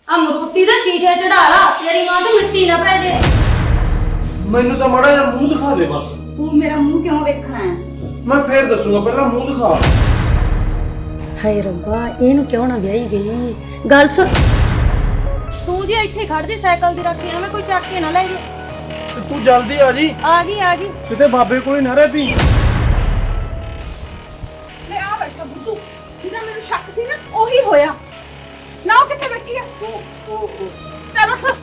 अमरूती दा शीशे चढ़ा ला, तेरी मां तो मिट्टी ना पै जे। मैनू तो माड़ा जिहा मूंह दिखा दे बस। तू मेरा मुंह क्यों वेखना है? मैं फिर दसूंगा, पहला मूंह दिखा। हाय रब्बा, ਇਹਨੂੰ ਕਿਉਂ ਨਾ ਵਿਆਹੀ ਗਈ? ਗੱਲ ਸੁਣ, ਤੂੰ ਜੀ ਇੱਥੇ ਖੜ ਜੀ, ਸਾਈਕਲ ਦੀ ਰੱਖੀ ਐਵੇਂ ਕੋਈ ਚੱਕ ਕੇ ਨਾ ਲੈ ਜੇ। तू जल्दी आ जी। आ गई किते बाबे कोल ना रहती। ले आ बैठा बुद्धू, जिन्ना मेनू शक सी ना ओही होया ना। ओ किथे बैठी है? चलो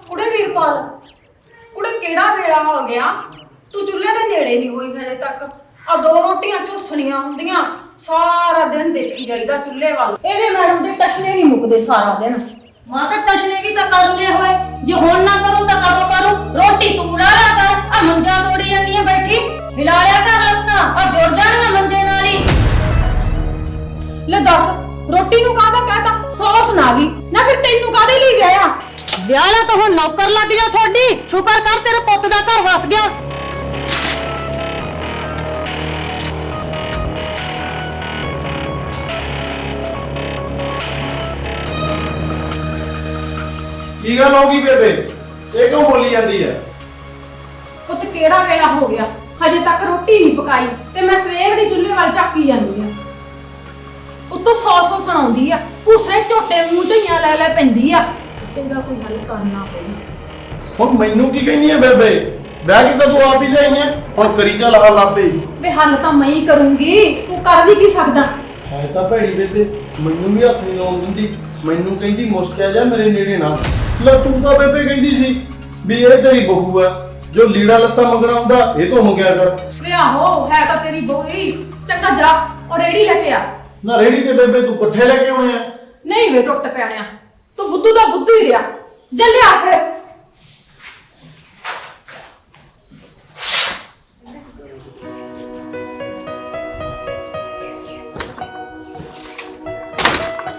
कुड़े वीरपाल, कुड़े केड़ा वेड़ा हो गया? तू चुल्हे दे नेड़े नहीं होई हजे तक। आ दो रोटियां झुरसणियां हुंदियां, सारा दिन देखी जाईदा चुल्हे वाल। एदे मैडम दे टशने नहीं मुकदे सारा दिन। मां तो टशने भी तो कर ले होए, जे हुण ना करूं तो कदों करूं? रोटी तू डाला कर, आ मंजा तोड़ी जानी है बैठी, हिला लिया कर लत्तां, आ जुड़ जाणियां मंजे नाल ही। ले दस, रोटी नू काहदा कहता? सौस ना गई ना, फिर तैनू काहदे लई विआया? ਵਿਆਹਲਾ ਤਾਂ ਹੁਣ ਨੌਕਰ ਲੱਗ ਜਾ ਤੁਹਾਡੀ। ਸ਼ੁਕਰ ਕਰ ਤੇਰੇ ਪੁੱਤ ਦਾ ਘਰ ਵਸ ਗਿਆ। की गल होगी बेबे? ये क्यों बोली जाती है? पुत केड़ा वेला हो गया, हजे तक रोटी नहीं पकाई ते मैं सवेर दी चुल्हे वाल झाकी जानी आ। उत्तों सौ सुणाउंदी आ, भूसे झोटे मूंह ਝਈਆਂ ਲੈ ਲੈ ਪੈਂਦੀ ਆ। तेरा कोई हल करना पड़ेगा। हुण मैनू की कहनी है बेबे? ब्याह की तो तू आप ही ले आई है, हुण करी चल हाल आपे। वे हल तो मैं ही करूंगी, तू कर भी की सकदा? है तो भैड़ी बेबे, मैनू भी हथ नहीं लाउण दिंदी। मैनू कहंदी मुस्किया जा मेरे नेड़े ना ला। तू तो बेबे कहंदी सी भी ये तेरी बहू है, जो लीड़ा लत्ता मंगना हुंदा ये तो मंगया कर। वे आहो है तो तेरी बहू ही। चंगा जा और रेड़ी लेके आ। ना रेड़ी ते बेबे तू पट्ठे लेके आउणे आ। नहीं वे टुੱਟ पैणिया, तू बुद्धू दा बुद्धू ही रहा। जल्लिया फिर।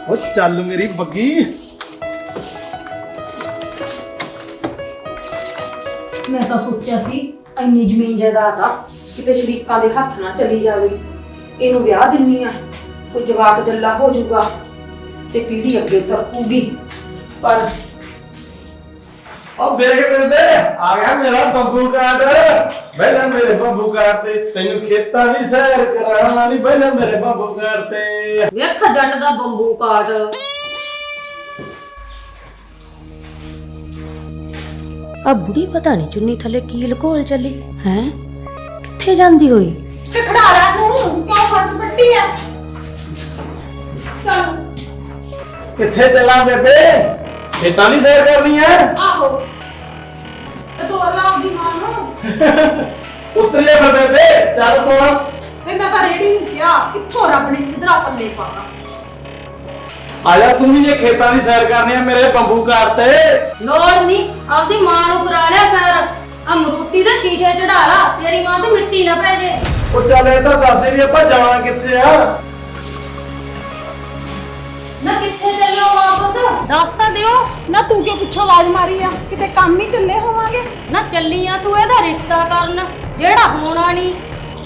ओ चल मेरी बग्गी। मैं तो सोचा सी इन्नी जमीन जायदाद आ किते शरीकां दे हत्थ ना चली जावे। इहनू विआह दिन्नी आ, कोई जवाक जल्ला हो जाऊगा ते पीढ़ी अगे तरकूगी। पर अब देख बेबे आ गया मेरा बब्बू काट। बैठा मेरे बब्बू काट ते तैनू खेतां दी सैर कराउण वाली। बैठा मेरे बब्बू काट ते। ਵੇਖ ਜੱਟ ਦਾ ਬੰਬੂ ਕਾਟ। ਆ ਬੁੜੀ ਪਤਾ ਨਹੀਂ ਚੁੰਨੀ ਥੱਲੇ ਕੀ ਲਕੋਲ ਚੱਲੀ ਹੈ, ਕਿੱਥੇ ਜਾਂਦੀ ਹੋਈ? ते खड़ाला तू क्यों फर्श पट्टी है? चल किथे चला बेबे? खेतां दी सैर करनी है। आहो ते दो लाभ दी मां नु उतर जा फिर बेबे, चल तोड़। वे मैं तो रेडी हूं क्या, कित्थों रब ने सिधरा पल्ले पाना। आजा तू भी जे खेतां दी सैर करनी है मेरे बब्बू काट ते। ਲੋੜ ਨਹੀਂ, ਆਪਦੀ ਮਾਂ ਨੂੰ ਕਰਾ ਲਿਆ ਸੈਰ। ਅਮਰੂਤੀ ਦੇ ਸ਼ੀਸ਼ੇ ਚੜਾ ਲਾ, ਤੇਰੀ ਮਾਂ ਤੇ ਮਿੱਟੀ ਨਾ ਪੈ ਜੇ। ਉਹ ਚੱਲ ਇਹ ਤਾਂ ਦੱਸ ਦੇ ਵੀ ਆਪਾਂ ਜਾਣਾ ਕਿੱਥੇ ਆ। ਨਾ ਕਿੱਥੇ ਚੱਲਿਓ ਮਾਂ ਪੁੱਤ, ਦੱਸ ਤਾਂ ਦਿਓ। ना तू क्यों पिछो आवाज मारी आ? किते काम ही चले होवांगे। ਨਾ ਚੱਲੀ ਆ ਤੂੰ ਇਹਦਾ ਰਿਸ਼ਤਾ ਕਰਨ, ਜਿਹੜਾ ਹੋਣਾ ਨਹੀਂ।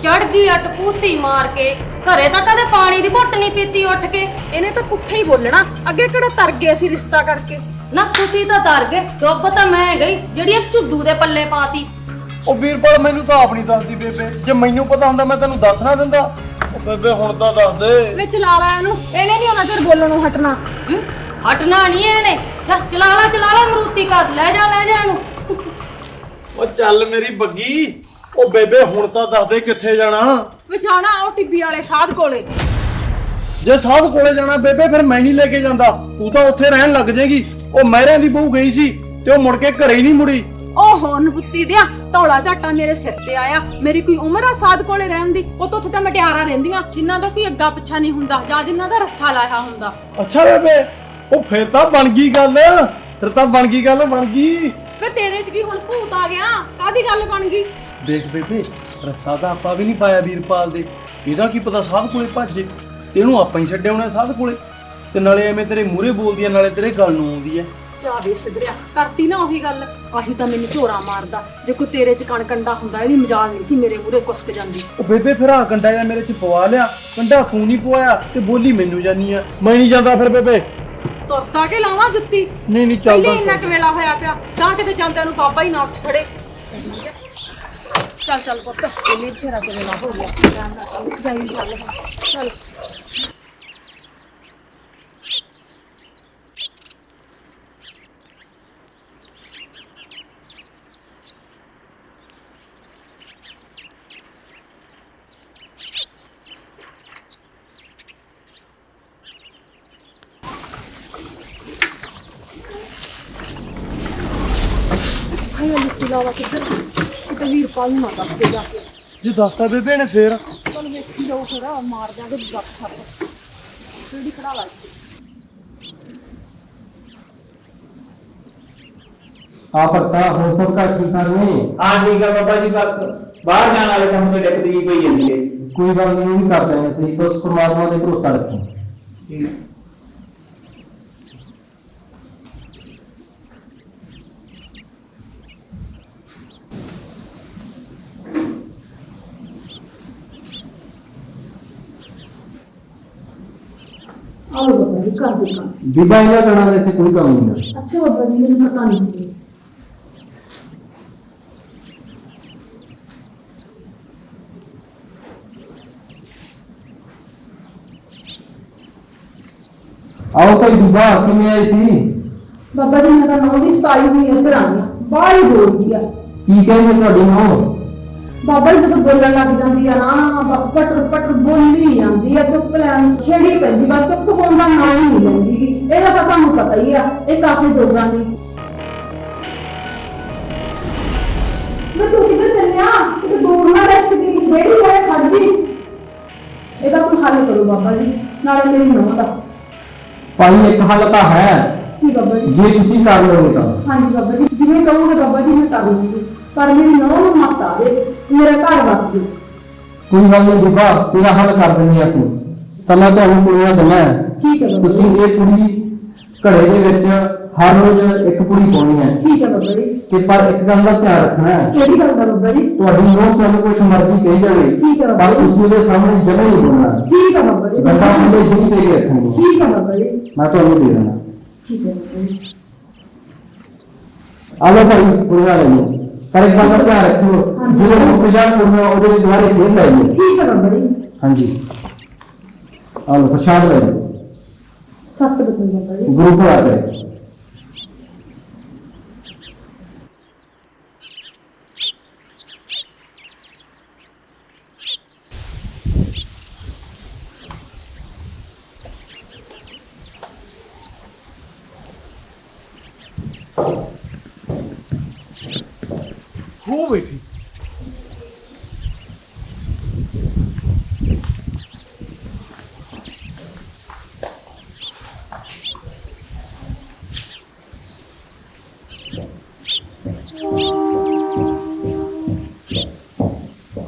ਚੜ ਗਈ ਅੱਟ ਪੂਸੀ ਮਾਰ ਕੇ, ਘਰੇ ਤਾਂ ਕਦੇ ਪਾਣੀ ਦੀ ਘੁੱਟ ਨਹੀਂ ਪੀਤੀ ਉੱਠ ਕੇ। ਇਹਨੇ ਤਾਂ ਪੁੱਠਾ ਹੀ ਬੋਲਣਾ, ਅੱਗੇ ਕਿਹੜਾ ਤਰ ਗਏ ਸੀ ਰਿਸ਼ਤਾ ਕਰਕੇ। ਨਾ ਤੁਸੀਂ ਤਾਂ ਡਰ ਗਏ, ਡੁੱਬ ਤਾਂ ਮੈਂ ਗਈ ਜਿਹੜੀ ਝੁੱਡੂ ਦੇ ਪੱਲੇ ਪਾਤੀ। ਉਹ ਵੀਰਪਾਲ ਮੈਨੂੰ ਤਾਂ ਆਪ ਨਹੀਂ ਦੱਸਦੀ ਬੇਬੇ, ਜੇ ਮੈਨੂੰ ਪਤਾ ਹੁੰਦਾ ਮੈਂ ਤੈਨੂੰ ਦੱਸ ਨਾ ਦਿੰਦਾ। ਉਹ ਬੇਬੇ ਹੁਣ ਤਾਂ ਦੱਸ ਦੇ। ਵੇ ਚਲਾ ਲਾ ਇਹਨੂੰ, ਇਹਨੇ ਨਹੀਂ ਉਹਨਾਂ ਚਿਰ ਬੋਲਣ ਨੂੰ ਹਟਣਾ। ਹਟਣਾ ਨਹੀਂ ਇਹਨੇ। ਲੈ ਚਲਾ ਲਾ ਮਰੂਤੀ ਕਰ, ਲੈ ਜਾ ਇਹਨੂੰ। ਉਹ ਚੱਲ ਮੇਰੀ ਬੱਗੀ। ਉਹ ਬੇਬੇ ਹੁਣ ਤਾਂ ਦੱਸ ਦੇ ਕਿੱਥੇ ਜਾਣਾ। ਵੇ ਜਾਣਾ ਉਹ ਟਿੱਬੀ ਵਾਲੇ ਸਾਧ ਕੋਲੇ। ਜੇ ਸਾਧ ਕੋਲੇ ਜਾਣਾ ਬੇਬੇ ਫਿਰ ਮੈਂ ਨਹੀਂ ਲੈ ਕੇ ਜਾਂਦਾ, ਤੂੰ ਤਾਂ ਉੱਥੇ ਰਹਿਣ ਲੱਗ ਜਾਏਗੀ। ਉਹ ਮਹਿਰਿਆਂ ਦੀ ਬਹੂ ਗਈ ਸੀ ਤੇ ਉਹ ਮੁੜ ਕੇ ਘਰੇ ਹੀ ਨਹੀਂ ਮੁੜੀ। ਓਹੋ ਨਪੁੱਤੀ ਦਿਆ, ਧੌਲਾ ਝਾਟਾ ਮੇਰੇ ਸਿਰ ਤੇ ਆਇਆ। ਮੇਰੀ ਕੋਈ ਉਮਰ ਆ ਸਾਧ ਕੋਲੇ ਰਹਿਣ ਦੀ? ਉਹ ਤੋਂ ਉੱਥੇ ਤਾਂ ਮਟਿਆਰਾਂ ਰਹਿੰਦੀਆਂ ਜਿਨ੍ਹਾਂ ਦਾ ਕੋਈ ਅੱਗਾ ਪਿੱਛਾ ਨਹੀਂ ਹੁੰਦਾ, ਜਾਂ ਜਿਨ੍ਹਾਂ ਦਾ ਰੱਸਾ ਲਾਇਆ ਹੁੰਦਾ। ਅੱਛਾ ਬੇਬੇ, ਉਹ ਫਿਰ ਤਾਂ ਬਣ ਗਈ ਗੱਲ। ਫਿਰ ਤਾਂ ਬਣ ਗਈ ਗੱਲ, ਬਣ ਗਈ। ਵੇ ਤੇਰੇ 'ਚ ਕੀ ਹੁਣ ਭੂਤ ਆ ਗਿਆ? ਕਾਦੀ ਗੱਲ ਬਣ ਗਈ? ਦੇਖ ਬੇਬੇ, ਰੱਸਾ ਤਾਂ ਆਪਾਂ ਵੀ ਨਹੀਂ ਪਾਇਆ ਵੀਰਪਾਲ ਦੇ, ਇਹਦਾ ਕੀ ਪਤਾ ਸਾਧ ਕੋਲੇ ਭੱਜੇ, ਤੇ ਇਹਨੂੰ ਆਪਾਂ ਹੀ ਛੱਡਿਆ ਹੋਣਾ ਸਾਧ ਕੋਲੇ, ਤੇ ਨਾਲੇ ਐਵੇਂ ਤੇਰੇ ਮੂਹਰੇ ਬੋਲਦੀ ਆ, ਨਾਲੇ ਤੇਰੇ ਗੱਲ ਨੂੰ ਆਉਂਦੀ ਆ। ਚਾਵੇ ਸਿਧਰਿਆ ਕਰਤੀ ਨਾ ਉਹੀ ਗੱਲ। ਆਹੀ ਤਾਂ ਮੈਨੂੰ ਝੋਰਾ ਮਾਰਦਾ। ਜੇ ਕੋਈ ਤੇਰੇ 'ਚ ਕੰਡਾ ਹੁੰਦਾ ਇਹਦੀ ਮਜਾਲ ਨਹੀਂ ਸੀ ਮੇਰੇ ਮੂਹਰੇ ਕੁਸਕ ਜਾਂਦੀ। ਉਹ ਬੇਬੇ ਫਿਰ ਆ ਕੰਡਾ ਜਾਂ ਮੇਰੇ 'ਚ ਪਵਾ ਲਿਆ, ਕੰਡਾ ਤੂੰ ਨਹੀਂ ਪਵਾਇਆ ਤੇ ਬੋਲੀ ਮੈਨੂੰ ਜਾਨੀ ਆ। ਮੈਂ ਨਹੀਂ ਜਾਂਦਾ ਫਿਰ ਬੇਬੇ। ਤੁਰਤਾ ਕੇ ਲਾਵਾਂ ਜੁੱਤੀ? ਨਹੀਂ ਨਹੀਂ ਪਹਿਲੇ ਚੱਲਦਾ। ਇੰਨਾ ਕਵੇਲਾ ਹੋਇਆ ਪਿਆ, ਤਾਂ ਕਿਤੇ ਜਾਂਦਿਆਂ ਨੂੰ ਬਾਬਾ ਹੀ ਨਾ ਉੱਠ ਖੜੇ। ਚੱਲ ਚੱਲ ਪੁੱਤ, ਪਹਿਲੇ ਤੇਰਾ ਕਵੇਲਾ ਹੋ ਗਿਆ। ਜਾਈ ਚੱਲ ਚੱਲ। ਹਾਏ ਲੁੱਟੀ ਲਾਵਾ ਕਿੱਧਰ? ਕਿਤੇ ਵੀਰਪਾਲ ਨੂੰ ਨਾ ਦੱਸ ਦੇ ਜਾ ਕੇ। ਜੇ ਦੱਸਤਾ ਬੇਬੇ ਨੇ ਫੇਰ ਚੱਲ ਵੇਖੀ ਜਾਓ ਫਿਰ, ਮਾਰ ਦਿਆਂਗੇ ਗੱਪ ਛੱਪ। ਕਿਹੜੀ ਖੜਾ ਲਾ आप पता हो सबका ठीक ठाक नहीं? हाँ ठीक है बाबा जी, बस बाहर जाने वाले काम तो डकती ही कोई जल्दी है। कोई बात नहीं कर रहे हैं सही, बस परमात्मा ने भरोसा रखें। आओ बाबा जी, कर दो काम। विवाह का करना रहते कोई काम नहीं है। अच्छा बाबा जी, मुझे पता नहीं सी। आओ कोई विवाह कि नहीं आई सी? बाबा जी मैं तो 9 ਦੀ 27 हुई इधर आ गया, बाहर ही बोल दिया। की कहे ਤੁਹਾਡੀ ਨੂੰ? ਬਾਬਾ ਜੀ ਜਦੋਂ ਬੋਲਣ ਲੱਗ ਜਾਂਦੀ ਆ ਨਾ, ਬਸ ਪਟਰ ਪਟਰ ਬੋਲੀ ਜਾਂਦੀ ਆ, ਚੁੱਪ ਲੈਣ ਛੇੜੀ ਪੈਂਦੀ, ਬਸ ਚੁੱਪ ਹੋਣ ਦਾ ਨਾਂ ਹੀ ਨਹੀਂ ਲੈਂਦੀ। ਇਹਦਾ ਤਾਂ ਤੁਹਾਨੂੰ ਪਤਾ ਹੀ ਆ, ਇਹ ਕਾਸੇ ਜੋਗਾਂ ਦੀ। ਮੈਂ ਤੂੰ ਕਿੱਥੇ ਚੱਲਿਆ? ਕਿਤੇ ਦੂਰ ਨਾ ਰੈਸਟ ਦੀ ਬੇੜੀ ਹੋਏ ਖੜ ਗਈ। ਇਹਦਾ ਕੋਈ ਹੱਲ ਕਰੋ ਬਾਬਾ ਜੀ, ਨਾਲੇ ਮੇਰੀ ਨੌਂ ਦਾ। ਭਾਈ ਇੱਕ ਹੱਲ ਤਾਂ ਹੈ, ਕੀ ਬਾਬਾ ਜੀ? ਜੇ ਤੁਸੀਂ ਕਰ ਲਓਗੇ ਤਾਂ। ਹਾਂਜੀ ਬਾਬਾ ਜੀ, ਜਿਵੇਂ ਕਹੋਗੇ ਬਾਬਾ ਜੀ ਮੈਂ ਕਰ ਲੂੰਗੀ, ਪਰ ਮੇਰੀ ਨੌਂ ਨੂੰ ਮਤ ਆ ਜੇ, ਮੇਰਾ ਘਰ ਵਸ ਜੇ। ਕੋਈ ਗੱਲ ਨਹੀਂ ਵਿਵਾਹ ਤੇਰਾ ਹੱਲ ਕਰ ਦਿੰਦੇ ਅਸੀਂ। ਤਾਂ ਮੈਂ ਤੁਹਾਨੂੰ ਕੁੜੀਆਂ ਦਿੰਦਾ, ਠੀਕ ਹੈ ਬਾਬਾ ਤੁਸੀਂ ਜੀ। ਇਹ ਕੁੜੀ ਘੜੇ ਦੇ ਵਿੱਚ ਹਰ ਰੋਜ਼ ਇੱਕ ਕੁੜੀ ਪਾਉਣੀ ਹੈ, ਠੀਕ ਹੈ ਬਾਬਾ ਜੀ। ਤੇ ਪਰ ਇੱਕ ਗੱਲ ਦਾ ਧਿਆਨ ਰੱਖਣਾ ਹੈ, ਕਿਹੜੀ ਗੱਲ ਦਾ ਬਾਬਾ ਜੀ? ਤੁਹਾਡੀ ਨੂੰਹ ਤੁਹਾਨੂੰ ਕੁਛ ਮਰਜ਼ੀ ਕਹੀ ਜਾਵੇ, ਠੀਕ ਹੈ। ਪਰ ਉਸ ਦੇ ਸਾਹਮਣੇ ਜਮਾ ਨਹੀਂ ਬੋਲਣਾ। ਠੀਕ ਹੈ ਬਾਬਾ ਜੀ। ਬੰਦਾ ਉਹਦੇ ਦਿਲ ਤੇ ਰੱਖਣੀ। ਠੀਕ ਹੈ ਬਾਬਾ ਜੀ। ਮੈਂ ਤੁਹਾਨੂੰ ਦੇ ਦੇਣਾ। ਠੀਕ ਹੈ ਬਾਬਾ ਜੀ। ਆਲੋ ਭਾਈ ਕੁੜੀਆਂ ਲੈ ਲਓ, ਪਰ ਇੱਕ ਗੱਲ ਦਾ ਧਿਆਨ ਰੱਖਿਓ, ਜਦੋਂ ਮੁੱਕ ਜਾਣ ਕੁੜੀਆਂ ਉਹਦੇ ਦੁਆਰੇ ਫੇਰ ਲੈ ਲਓ। ਠੀਕ ਹੈ ਬਾਬਾ ਜੀ। ਹਾਂਜੀ ਆਲੋ ਪ੍ਰਸ਼ਾਦ ਲੈ ਲਓ, 7 ਵਜੇ ਬਾਬਾ ਜੀ। ਗੁਰੂ ਘਰ ਆ ਗਏ। ਹੋ ਬੈਠੀ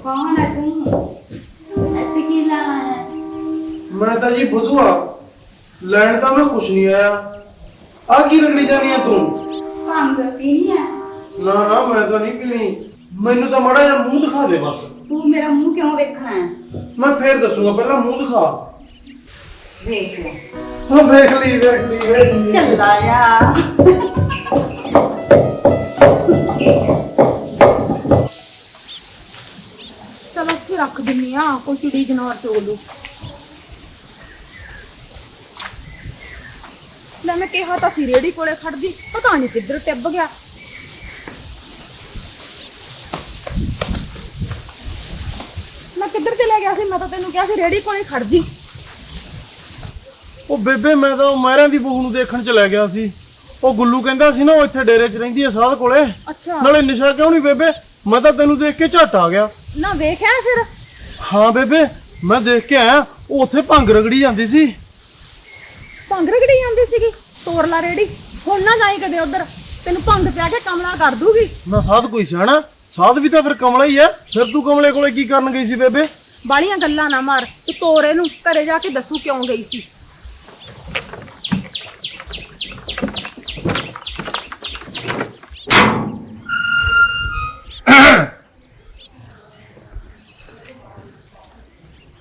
कौन है तुम? ऐसे की ला है? ਮੈਂ ਤਾਂ ਜੀ ਬੁੱਧੂਆ ਲੈਣ ਤਾਂ ਮੈਂ ਕੁਛ ਨਹੀਂ ਆਇਆ। ਆ ਕੀ ਰਗੜੀ ਜਾਨੀ ਆ ਤੂੰ? भंग पीनी है? ਨਾ ਨਾ ਮੈਂ ਤਾਂ ਨਹੀਂ ਪੀਣੀ, ਮੈਨੂੰ ਤਾਂ ਮਾੜਾ ਜਿਹਾ ਮੂੰਹ ਦਿਖਾ ਦੇ ਬਸ। तू मेरा मुंह क्यों देखना है? ਮੈਂ ਫੇਰ ਦੱਸੂਗਾ, ਪਹਿਲਾਂ ਮੂੰਹ ਦਿਖਾ। देख ले। ਹਾਂ ਵੇਖ ਲਈ। चल आया। ਚਲੋ ਇੱਥੇ ਰੱਖ ਦਿੰਨੀ ਆ, ਕੋਈ ਚਿੜੀ ਜਨਾਵਰ ਚੋਲ ਲੂ। ਲੈ ਮੈਂ ਕਿਹਾ ਤਾਂ ਸੀ ਰੇੜੀ ਕੋਲੇ ਖੜਦੀ, ਪਤਾ ਨਹੀਂ ਕਿੱਧਰ ਟਿੱਬ ਗਿਆ। ਮੈਂ ਕਿੱਧਰ ਚਲਾ ਗਿਆ ਸੀ? ਮੈਂ ਤਾਂ ਤੈਨੂੰ ਕਿਹਾ ਸੀ ਰੇੜੀ ਕੋਲੇ ਖੜ ਜੀ। ਉਹ ਬੇਬੇ ਮੈਂ ਤਾਂ ਮਹਿਰਾਂ ਦੀ ਬਹੂ ਨੂੰ ਦੇਖਣ ਚਲਾ ਗਿਆ ਸੀ। ਉਹ ਗੁੱਲੂ ਕਹਿੰਦਾ ਸੀ ਨਾ ਉਹ ਇੱਥੇ ਡੇਰੇ 'ਚ ਰਹਿੰਦੀ ਹੈ ਸਾਧ ਕੋਲੇ। ਅੱਛਾ ਨਾਲੇ ਨਿਸ਼ਾ ਕਿਉਂ ਨਹੀਂ ਬੇਬੇ, ਮੈਂ ਤਾਂ ਤੈਨੂੰ ਦੇਖ ਕੇ ਝੱਟ ਆ ਗਿਆ। ਨਾ ਵੇਖਿਆ ਫਿਰ? ਹਾਂ ਬੇਬੇ ਮੈਂ ਦੇਖ ਕੇ ਆਇਆ, ਉਹ ਉੱਥੇ ਭੰਗ ਰਗੜੀ ਜਾਂਦੀ ਸੀ। ਭੰਗ ਰਗੜੀ ਜਾਂਦੀ ਸੀਗੀ? ਤੋਰ ਲਾ ਰੇੜੀ, ਹੁਣ ਨਾ ਜਾਈ ਕਦੇ ਉਧਰ। ਤੈਨੂੰ ਭੰਗ ਪਿਆ ਕੇ ਕਮਲਾ ਕਰ ਦੂਗੀ। ਨਾ ਸਾਧ ਕੋਈ ਸਿਆਣਾ, ਸਾਧ ਵੀ ਤਾਂ ਫਿਰ ਕਮਲਾ ਹੀ ਆ। ਫਿਰ ਤੂੰ ਕਮਲੇ ਕੋਲੇ ਕੀ ਕਰਨ ਗਈ ਸੀ ਬੇਬੇ? ਬਾਲੀਆਂ ਗੱਲਾਂ ਨਾ ਮਾਰ, ਤੂੰ ਤੋਰ ਇਹਨੂੰ, ਘਰੇ ਜਾ ਕੇ ਦੱਸੂ ਕਿਉਂ ਗਈ ਸੀ।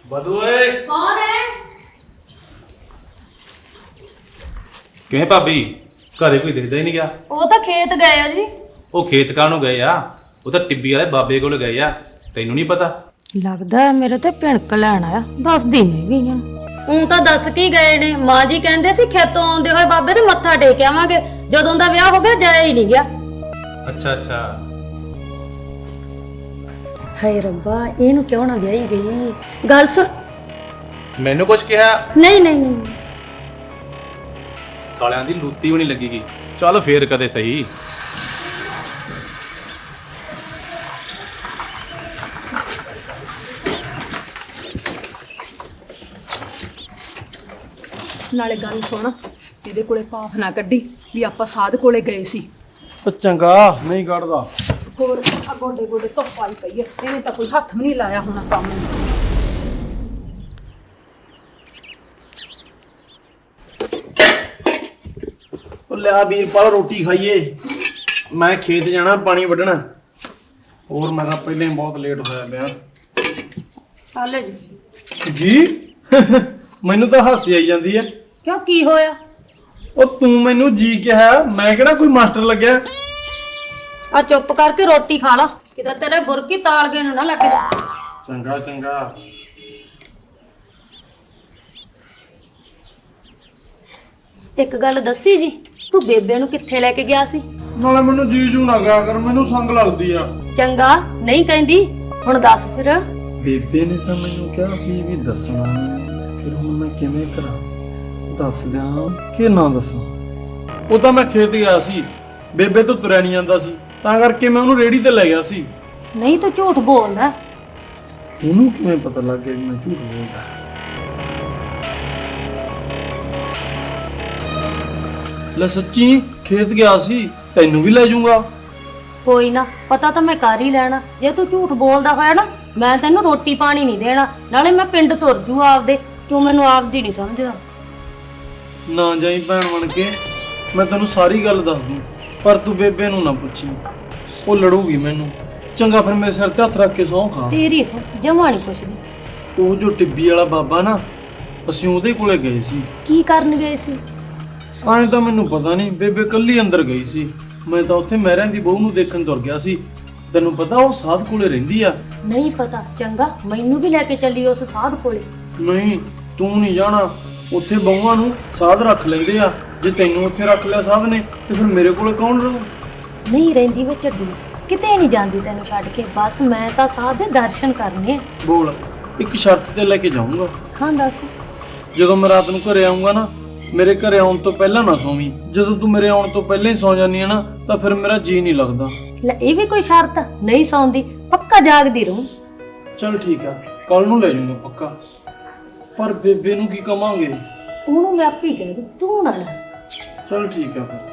ਬਦੂਏ ਕੌਣ ਹੈ? ਕਿਵੇਂ ਭਾਬੀ ਘਰੇ ਕੋਈ ਦਿਖਦਾ ਹੀ ਨਹੀਂ ਗਿਆ? ਉਹ ਤਾਂ ਖੇਤ ਗਏ ਆ ਜੀ। ਉਹ ਖੇਤ ਕਾਹਨੂੰ ਗਏ ਆ? ਉਹ ਤਾਂ ਟਿੱਬੀ ਵਾਲੇ ਬਾਬੇ ਕੋਲ ਗਏ ਆ, ਤੈਨੂੰ ਨਹੀਂ ਪਤਾ? ਲੱਗਦਾ ਮੇਰੇ ਤੇ ਭਿਣਕ ਲੈਣ ਆਇਆ, ਦੱਸਦੀ ਨਹੀਂ ਵੀ ਹੁਣ ਤਾਂ ਦੱਸ ਕੀ ਗਏ ਨੇ। ਮਾਂ ਜੀ ਕਹਿੰਦੇ ਸੀ ਖੇਤੋਂ ਆਉਂਦੇ ਹੋਏ ਬਾਬੇ ਦੇ ਮੱਥਾ ਟੇਕ ਆਵਾਂਗੇ, ਜਦੋਂ ਦਾ ਵਿਆਹ ਹੋ ਗਿਆ ਜਾਇਆ ਹੀ ਨਹੀਂ ਗਿਆ। ਅੱਛਾ ਅੱਛਾ। ਹਾਏ ਰੱਬਾ, ਇਹਨੂੰ ਕਿਉਂ ਨਾ ਵਿਆਹੀ ਗਈ? ਗੱਲ ਸੁਣ। ਮੈਨੂੰ ਕੁਝ ਕਿਹਾ? ਨਹੀਂ ਨਹੀਂ ਨਹੀਂ, ਸਾਲਿਆਂ ਦੀ ਲੂਤੀ ਵੀ ਨਹੀਂ ਲੱਗੇਗੀ। ਚੱਲ ਫੇਰ ਕਦੇ ਸਹੀ। ਨਾਲੇ ਗੱਲ ਸੁਣ, ਇਹਦੇ ਕੋਲੇ ਪਾਫ ਨਾ ਕੱਢੀ ਵੀ ਆਪਾਂ ਸਾਧ ਕੋਲੇ ਗਏ ਸੀ। ਉਹ ਚੰਗਾ ਨਹੀਂ ਕੱਢਦਾ। ਹੋਰ ਆ ਗੋਡੇ ਗੋਡੇ ਧੁੱਪ ਆਈ ਪਈ ਐ, ਇਹਨੇ ਤਾਂ ਕੋਈ ਹੱਥ ਵੀ ਨਹੀਂ ਲਾਇਆ ਹੋਣਾ ਕੰਮ ਨੂੰ। ਉਹ ਲਿਆ ਵੀਰਪਾਲ ਰੋਟੀ ਖਾਈਏ, ਮੈਂ ਖੇਤ ਜਾਣਾ ਪਾਣੀ ਵੱਢਣਾ। ਹੋਰ ਮੈਂ ਤਾਂ ਪਹਿਲਾਂ ਹੀ ਬਹੁਤ ਲੇਟ ਹੋਇਆ ਪਿਆ। ਹਾਲੇ ਜੀ ਜੀ ਮੈਨੂੰ ਤਾਂ ਹਾਸੀ ਆਈ ਜਾਂਦੀ ਹੈ। ਕਿਉਂ, ਕੀ ਹੋਇਆ? ਉਹ ਤੂੰ ਮੈਨੂੰ ਜੀ ਕਿਹਾ, ਮੈਂ ਕਿਹੜਾ ਕੋਈ ਮਾਸਟਰ ਲੱਗਿਆ? ਆ ਚੁੱਪ ਕਰਕੇ ਰੋਟੀ ਖਾ ਲਾ, ਕਿਤੇ ਤੇਰੇ ਬੁਰਕੀ ਤਾਲਗੇ ਨੂੰ ਨਾ ਲੱਗ ਜਾ। ਚੰਗਾ ਚੰਗਾ। ਇੱਕ ਗੱਲ ਦੱਸੀ ਜੀ, ਤੂੰ ਬੇਬੇ ਨੂੰ ਕਿੱਥੇ ਲੈ ਕੇ ਗਿਆ ਸੀ? ਨਾਲੇ ਮੈਨੂੰ ਜੀ ਜੂ ਨਾ ਗਿਆ ਕਰ, ਮੈਨੂੰ ਸੰਗ ਲੱਗਦੀ ਆ। ਚੰਗਾ ਨਹੀਂ ਕਹਿੰਦੀ, ਹੁਣ ਦੱਸ ਫਿਰ। ਬੇਬੇ ਨੇ ਤਾਂ ਮੈਨੂੰ ਕਿਹਾ ਸੀ ਵੀ ਦੱਸਣਾ ਨਹੀਂ, ਫਿਰ ਹੁਣ ਮੈਂ ਕਿਵੇਂ ਕਰਾਂ? ਦੱਸ ਦਿਆਂ ਕਿ ਨਾ ਦੱਸਾਂ? ਉਹ ਤਾਂ ਮੈਂ ਖੇਤ ਗਿਆ ਸੀ, ਬੇਬੇ ਤੋਂ ਤੁਰਿਆ ਨਹੀਂ ਜਾਂਦਾ ਸੀ, ਤਾਂ ਕਰਕੇ ਮੈਂ ਉਹਨੂੰ ਰੇੜੀ ਤੇ ਲੈ ਗਿਆ ਸੀ। ਨਹੀਂ ਤੂੰ ਝੂਠ ਬੋਲਦਾ। ਉਹਨੂੰ ਕਿਵੇਂ ਪਤਾ ਲੱਗ ਗਿਆ ਕਿ ਮੈਂ ਝੂਠ ਬੋਲਦਾ? ਲੈ ਸੱਚੀ ਖੇਤ ਗਿਆ ਸੀ, ਤੈਨੂੰ ਵੀ ਲੈ ਜਾਊਂਗਾ। ਕੋਈ ਨਾ, ਪਤਾ ਤਾਂ ਮੈਂ ਕਰ ਹੀ ਲੈਣਾ। ਜੇ ਤੂੰ ਝੂਠ ਬੋਲਦਾ ਹੋਇਆ ਨਾ, ਮੈਂ ਤੈਨੂੰ ਰੋਟੀ ਪਾਣੀ ਨਹੀਂ ਦੇਣਾ, ਨਾਲੇ ਮੈਂ ਪਿੰਡ ਤੁਰ ਜੂ ਆਪਦੇ। ਤੂੰ ਮੈਨੂੰ ਆਪਦੀ ਨਹੀਂ ਸਮਝਦਾ। ਨਾ ਜਾਈ ਭੈਣ ਬਣ ਕੇ, ਮੈਂ ਤੈਨੂੰ ਸਾਰੀ ਗੱਲ ਦੱਸ ਦੂੰ, ਪਰ ਤੂੰ ਬੇਬੇ ਨੂੰ ਨਾ ਪੁੱਛੀ, ਉਹ ਲੜੂਗੀ ਮੈਨੂੰ। ਚੰਗਾ ਫਿਰ ਮੇਰੇ ਸਿਰ ਤੇ ਹੱਥ ਰੱਖ ਕੇ ਸਹੁੰ ਖਾ। ਤੇਰੀ ਸੋ ਜਮਾ ਨਹੀਂ ਪੁੱਛਦੀ। ਉਹ ਜੋ ਟਿੱਬੀ ਵਾਲਾ ਬਾਬਾ ਨਾ, ਅਸੀਂ ਉਹਦੇ ਕੋਲੇ ਗਏ ਸੀ। ਕੀ ਕਰਨ ਗਏ ਸੀ? ਐਂ ਤਾਂ ਮੈਨੂੰ ਪਤਾ ਨਹੀਂ, ਬੇਬੇ ਕੱਲੀ ਅੰਦਰ ਗਈ ਸੀ, ਮੈਂ ਤਾਂ ਉੱਥੇ ਮਹਿਰਿਆਂ ਦੀ ਬਹੂ ਨੂੰ ਦੇਖਣ ਤੁਰ ਗਿਆ ਸੀ। ਤੈਨੂੰ ਪਤਾ ਉਹ ਸਾਧ ਕੋਲੇ ਰਹਿੰਦੀ ਆ? ਨਹੀਂ ਪਤਾ। ਚੰਗਾ ਮੈਨੂੰ ਵੀ ਲੈ ਕੇ ਚੱਲੀ ਉਸ ਸਾਧ ਕੋਲੇ। ਨਹੀਂ ਤੂੰ ਨਹੀਂ ਜਾਣਾ, ਉੱਥੇ ਬਹੂਆਂ ਨੂੰ ਸਾਧ ਰੱਖ ਲੈਂਦੇ ਆ। ਜੇ ਤੈਨੂੰ ਉੱਥੇ ਰੱਖ ਲਿਆ ਸਾਧ ਨੇ ਤੇ ਫਿਰ ਮੇਰੇ ਕੋਲੇ ਕੌਣ ਰਹੂ? ਨਹੀਂ ਰਹਿੰਦੀ ਵਿੱਚ ਝੱਡੂ, ਕਿਤੇ ਨਹੀਂ ਜਾਂਦੀ ਤੈਨੂੰ ਛੱਡ ਕੇ। ਬਸ ਮੈਂ ਤਾਂ ਸਾਧ ਦੇ ਦਰਸ਼ਨ ਕਰਨੇ ਆ। ਬੋਲ, ਇੱਕ ਸ਼ਰਤ ਤੇ ਲੈ ਕੇ ਜਾਊਂਗਾ। ਹਾਂ ਦੱਸ। ਜਦੋਂ ਮੈਂ ਰਾਤ ਨੂੰ ਘਰੇ ਆਉਂਗਾ ਨਾ, ਮੇਰੇ ਘਰੇ ਆਉਣ ਤੋਂ ਪਹਿਲਾਂ ਨਾ ਸੌਵੀਂ। ਜਦੋਂ ਤੂੰ ਮੇਰੇ ਆਉਣ ਤੋਂ ਪਹਿਲਾਂ ਹੀ ਸੌ ਜਾਂਦੀ ਹੈ ਨਾ, ਤਾਂ ਫਿਰ ਮੇਰਾ ਜੀ ਨਹੀਂ ਲੱਗਦਾ। ਲੈ ਇਹ ਵੀ ਕੋਈ ਸ਼ਰਤ ਆ? ਨਹੀਂ ਸੌਂਦੀ, ਪੱਕਾ ਜਾਗਦੀ ਰਹੂੰ। ਚਲ ਠੀਕ ਆ, ਕੱਲ ਨੂੰ ਲੈ ਜਾਊਂਗਾ ਪੱਕਾ। ਪਰ ਬੇਬੇ ਨੂੰ ਕੀ ਕਵਾਂਗੇ? ਉਹਨੂੰ ਮੈਂ ਆਪੇ ਕਹਿ ਦੂੰ, ਤੂੰ ਨਾ ਲੈ। ਚਲ ਠੀਕ ਆ ਫਿਰ।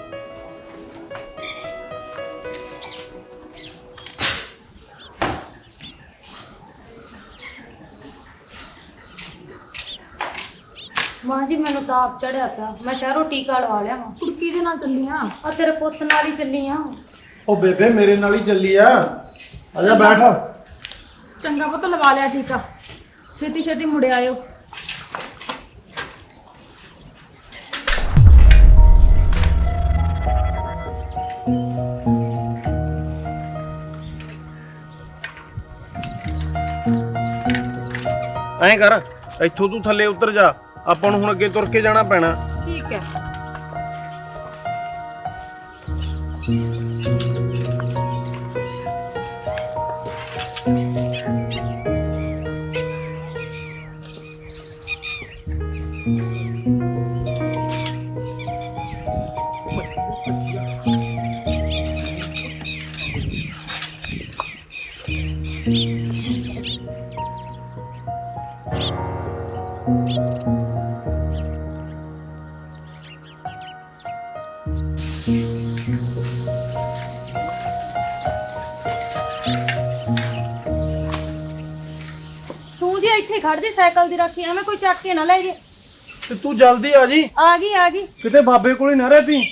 ਮਾਂ ਜੀ ਮੈਨੂੰ ਤਾਂ ਆਪ ਚੜਿਆ ਪਿਆ, ਮੈਂ ਸ਼ਹਿਰੋਂ ਟੀਕਾ ਲਵਾ ਲਿਆ। ਕੁੜਕੀ ਦੇ ਨਾਲ ਚੱਲੀਆਂ। ਆ ਤੇਰੇ ਪੁੱਤ ਨਾਲ ਹੀ ਚੱਲੀ ਆ। ਉਹ ਬੇਬੇ ਮੇਰੇ ਨਾਲ ਹੀ ਚੱਲੀ ਆ, ਆਜਾ ਬੈਠ। ਚੰਗਾ ਪੁੱਤ, ਲਵਾ ਲਿਆ ਟੀਕਾ। ਛੇਤੀ ਛੇਤੀ ਮੁੜ ਆਇਓ। ਐਂ ਕਰ, ਇੱਥੋਂ ਤੂੰ ਥੱਲੇ ਉਤਰ ਜਾ, ਆਪਾਂ ਨੂੰ ਹੁਣ ਅੱਗੇ ਤੁਰ ਕੇ ਜਾਣਾ ਪੈਣਾ। ਠੀਕ ਹੈ। ਇੱਥੇ ਖੜ ਜੀ ਸਾਈਕਲ ਦੀ ਰੱਖੀ ਐਵੇਂ ਕੋਈ ਚੱਕ ਕੇ ਨਾ ਲੈ ਜੇ। ਤੇ ਤੂੰ ਜਲਦੀ ਆ ਜੀ, ਆ ਗਈ ਕਿਤੇ ਬਾਬੇ ਕੋਲੇ ਨਾ ਰਹਿ ਪਈ।